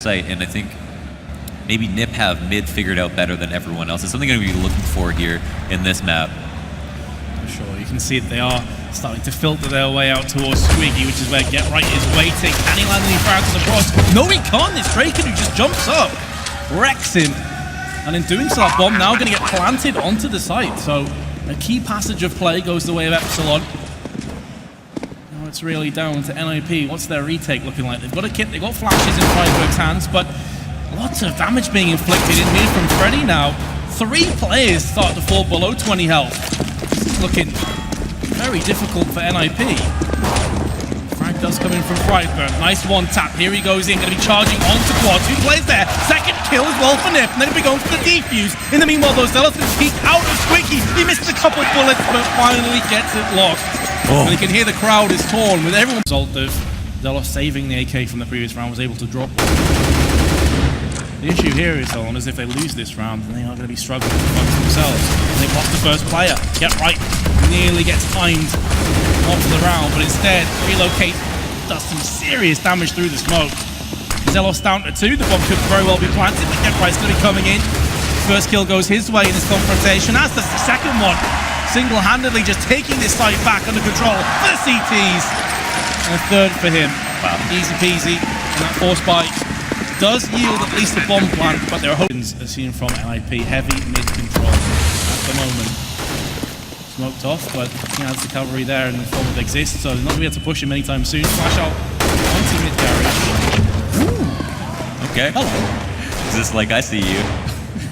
site, and I think maybe NiP have mid figured out better than everyone else. It's something I'm going to be looking for here in this map. For sure, you can see that they are starting to filter their way out towards Squeaky, which is where Get Right is waiting. Can he land any frags on the cross? No, he can't. It's Draken who just jumps up, wrecks him, and in doing so, that bomb now going to get planted onto the site. So a key passage of play goes the way of Epsilon. Now it's really down to NiP. What's their retake looking like? They've got a kit, they've got flashes in Freiburg's hands, but lots of damage being inflicted in here from Freddy now. 3 players start to fall below 20 health. This is looking very difficult for NiP. Frag does come in from Freiburg. Nice one tap. Here he goes in. Going to be charging onto Quad. 2 plays there. Second kill as well for NiP. And then he'll be going for the defuse. In the meanwhile, those Zealots can peek out of Squeaky. He missed a couple bullets, but finally gets it locked. And you can hear the crowd is torn with everyone. Result of Zealots saving the AK from the previous round, was able to drop. The issue here is, though, is if they lose this round, then they are going to be struggling amongst themselves. And they've lost the first player. Get Right nearly gets timed off the round, but instead, Relocate does some serious damage through the smoke. Zelos down to 2. The bomb could very well be planted, but Get Right's going to be coming in. First kill goes his way in this confrontation, as does the second one. Single-handedly just taking this site back under control for the CTs. And a third for him. Wow. Easy peasy. And that force bite does yield at least a bomb plant, but there are hopes as seen from NiP. Heavy mid-control at the moment. Smoked off, but he has the cavalry there in the form of Exist, so he's not going to be able to push him anytime soon. Flash out onto mid-garage. Okay. Hello. Is this like I see you?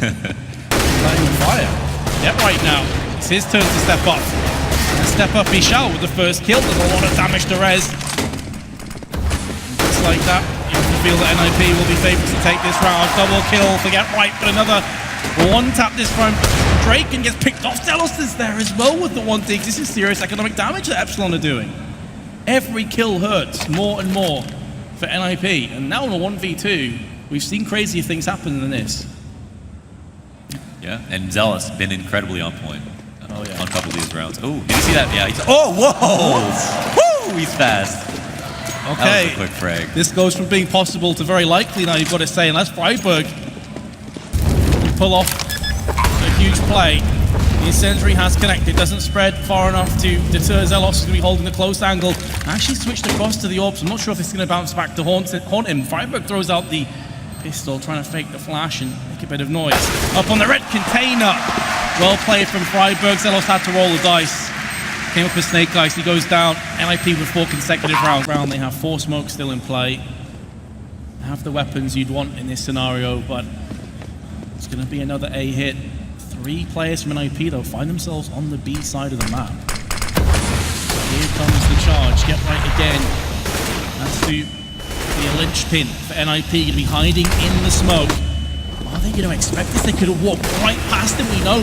Lighting on fire. Get Right now. It's his turn to step up. And step up he shall with the first kill. Does a lot of damage to Rez. Just like that, you have to feel that NiP will be favored to take this round. Double kill for Get Right, but another one tap this time. Drake and gets picked off. Zelos is there as well with the 1-dig. This is serious economic damage that Epsilon are doing. Every kill hurts more and more for NiP. And now in a 1v2, we've seen crazier things happen than this. Yeah, and Zealous been incredibly on point on a couple of these rounds. Oh, did you see that? Yeah. Oh, whoa! Woo! He's fast. Okay. That was a quick frag. This goes from being possible to very likely now, you've got to say, unless Freiburg pull off a huge play. The incendiary has connected, doesn't spread far enough to deter Zelos, who's going to be holding the close angle. Actually switched across to the orbs. I'm not sure if it's going to bounce back to haunt him. Freiburg throws out the pistol, trying to fake the flash and make a bit of noise. Up on the red container. Well played from Freiburg. Zelos had to roll the dice. Came up with Snake Eyes. He goes down. NiP with 4 consecutive rounds. They have 4 smokes still in play. They have the weapons you'd want in this scenario, but it's going to be another A hit. 3 players from NiP, though, find themselves on the B side of the map. Here comes the charge. Get Right again. That's to be a linchpin for NiP. Going to be hiding in the smoke. Are they going to expect this? They could have walked right past him. We know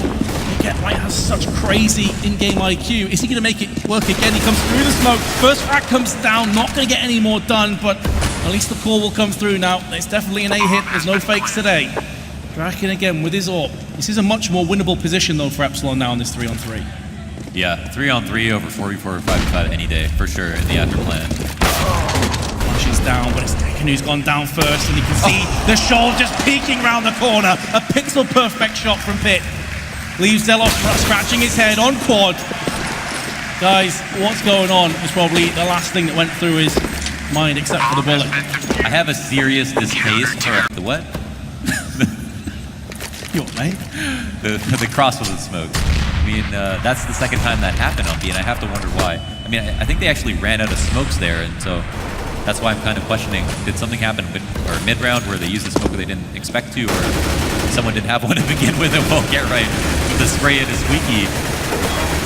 Get Right has such crazy in-game IQ. Is he going to make it work again? He comes through the smoke. First frag comes down. Not going to get any more done, but at least the call will come through now. It's definitely an A hit. There's no fakes today. Draken again with his AWP. This is a much more winnable position, though, for Epsilon now in this 3-on-3. Yeah, 3-on-3 over 4v4 or 5v5 any day, for sure, in the after plan. She's down, but it's Draken who's gone down first, and you can see the shoal just peeking around the corner. A pixel-perfect shot from Pit. Leaves Zelos scratching his head on Quad. Guys, what's going on is probably the last thing that went through his mind, except for the bullet. I have a serious distaste for the what? Your mate? The cross wasn't smoked. I mean, that's the second time that happened on B, and I have to wonder why. I mean, I think they actually ran out of smokes there, and so that's why I'm kind of questioning, did something happen mid-round where they used the smoke that they didn't expect to, or someone didn't have one to begin with and won't get right with the spray into Squeaky.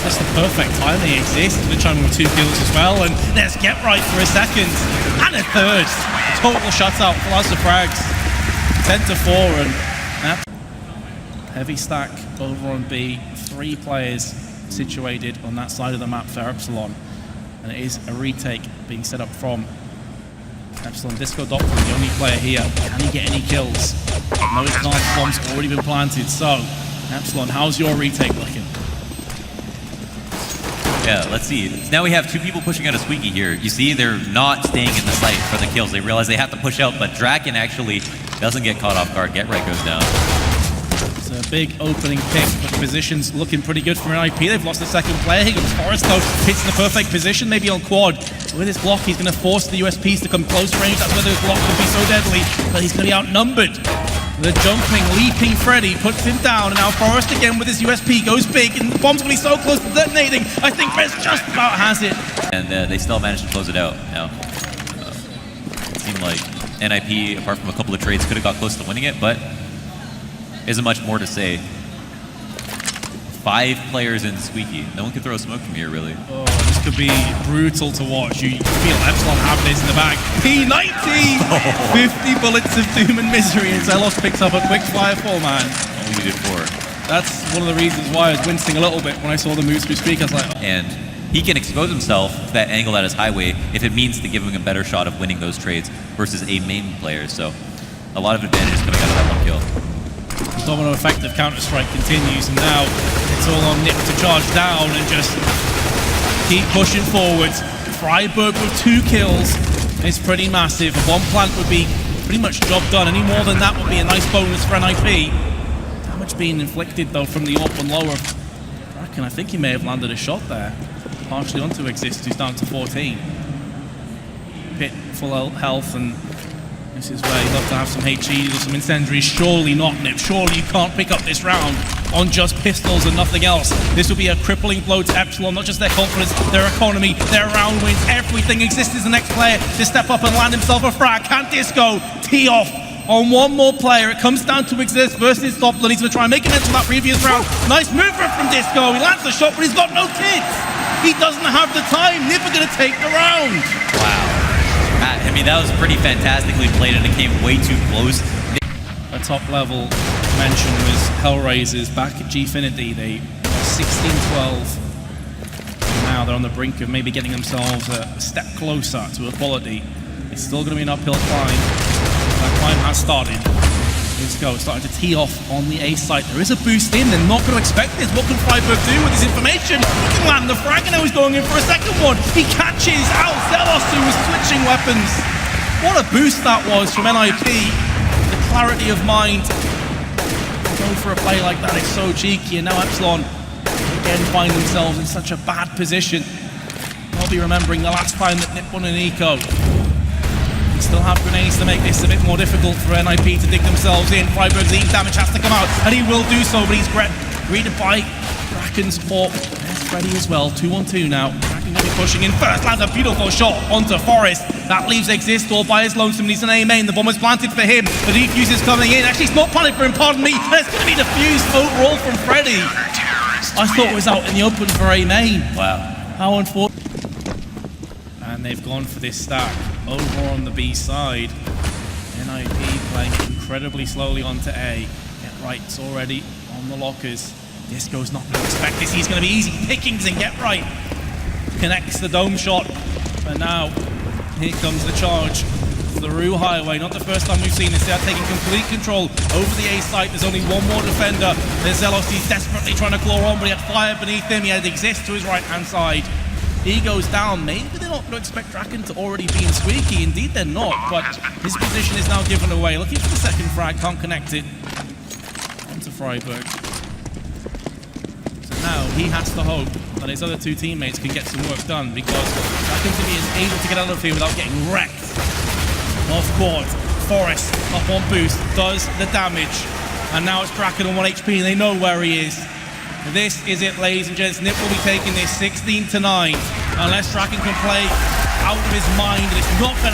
That's the perfect time they exist. They're trying with 2 kills as well, and let's Get Right for a second. And a third. Total shutout for lots of frags. 10-4, and heavy stack over on B. 3 players situated on that side of the map for Epsilon. And it is a retake being set up from Epsilon. Disco Doctor, the only player here. Can he get any kills? No, it's not. The bomb's already been planted. So, Epsilon, how's your retake looking? Yeah, let's see. Now we have two people pushing out a Squeaky here. You see, they're not staying in the site for the kills. They realize they have to push out, but Draken actually doesn't get caught off guard. Get Right goes down. It's a big opening pick, but the position's looking pretty good for NiP. They've lost the second player. Here comes Forrest, though. Hits in the perfect position, maybe on quad. With his block, he's going to force the USPs to come close range. That's where those blocks will be so deadly, but he's going to be outnumbered. The jumping, leaping Freddy puts him down, and now Forrest again with his USP goes big, and the bomb's going to be so close to detonating. I think Rez just about has it. And they still managed to close it out. Now, it seemed like NiP, apart from a couple of trades, could have got close to winning it, but isn't much more to say. 5 players in Squeaky. No one can throw a smoke from here, really. Oh, this could be brutal to watch. You feel Epsilon have this in the back. P90! 50 bullets of doom and misery, and Zelos picks up a quick firefall, man. Only needed 4. That's one of the reasons why I was wincing a little bit when I saw the moves through Squeaky. I was like, oh. And he can expose himself to that angle at his highway if it means to give him a better shot of winning those trades versus a main player. So a lot of advantages coming out of that one kill. The domino effect of Counter-Strike continues, and now it's all on NiP to charge down and just keep pushing forwards. Freiburg with 2 kills is pretty massive. One plant would be pretty much job done. Any more than that would be a nice bonus for NiP. Damage being inflicted, though, from the up and lower. Draken, I think he may have landed a shot there. Partially onto Exist, who's down to 14. Pit full health, and this is where you'd love to have some HE, some incendiaries. Surely not, NiP. Surely you can't pick up this round on just pistols and nothing else. This will be a crippling blow to Epsilon, not just their confidence, their economy, their round wins, everything. Exist is the next player to step up and land himself a frag. Can Disco tee off on one more player? It comes down to Exist versus Doppler. He's going to try and make amends from that previous round. Nice movement from Disco. He lands the shot, but he's got no kits. He doesn't have the time. NiP are going to take the round. Wow. I mean, that was pretty fantastically played, and it came way too close. A top level mention was Hellraisers back at Gfinity. They were 16-12. Now they're on the brink of maybe getting themselves a step closer to equality. It's still going to be an uphill climb. That climb has started. Disco starting to tee off on the A site. There is a boost in. They're not going to expect this. What can Freiburg do with this information? He can land the frag, and now he's going in for a second one. He catches out Zelos, who was switching weapons. What a boost that was from NiP. The clarity of mind. Go for a play like that is so cheeky, and now Epsilon again find themselves in such a bad position. I'll be remembering the last time that NiP won an eco. They still have grenades to make this a bit more difficult for NiP to dig themselves in. Freiburg's heat damage has to come out, and he will do so, but he's greeted by Draken's support. There's Freddy as well, 2-on-2 now. Draken going to be pushing in first, lands a beautiful shot onto Forrest. That leaves Exist all by his lonesome. He's an A main. The bomb is planted for him. The defuse is coming in. Actually, it's not planted for him, pardon me. And it's going to be defused overall from Freddy. I thought it was out in the open for A main. Wow. How unfortunate. And they've gone for this stack over on the B side. NiP playing incredibly slowly onto A. Get Right's already on the lockers. Disco's not going to expect this. He's going to be easy pickings, and Get Right connects the dome shot. And now here comes the charge through highway. Not the first time we've seen this. They're taking complete control over the A site. There's only one more defender. There's Zelos. He's desperately trying to claw on, but he had fire beneath him. He had Exist to his right-hand side. He goes down. Maybe they're not going to expect Draken to already be in Squeaky. Indeed, they're not. But his position is now given away. Looking for the second frag. Can't connect it. Onto Freiburg. So now he has to hope that his other 2 teammates can get some work done, because Draken to be able to get out of here without getting wrecked. Off court. Forrest up on boost. Does the damage. And now it's Draken on 1 HP. And they know where he is. This is it, ladies and gents. NiP will be taking this 16-9. Unless Draken can play out of his mind, and it's not going to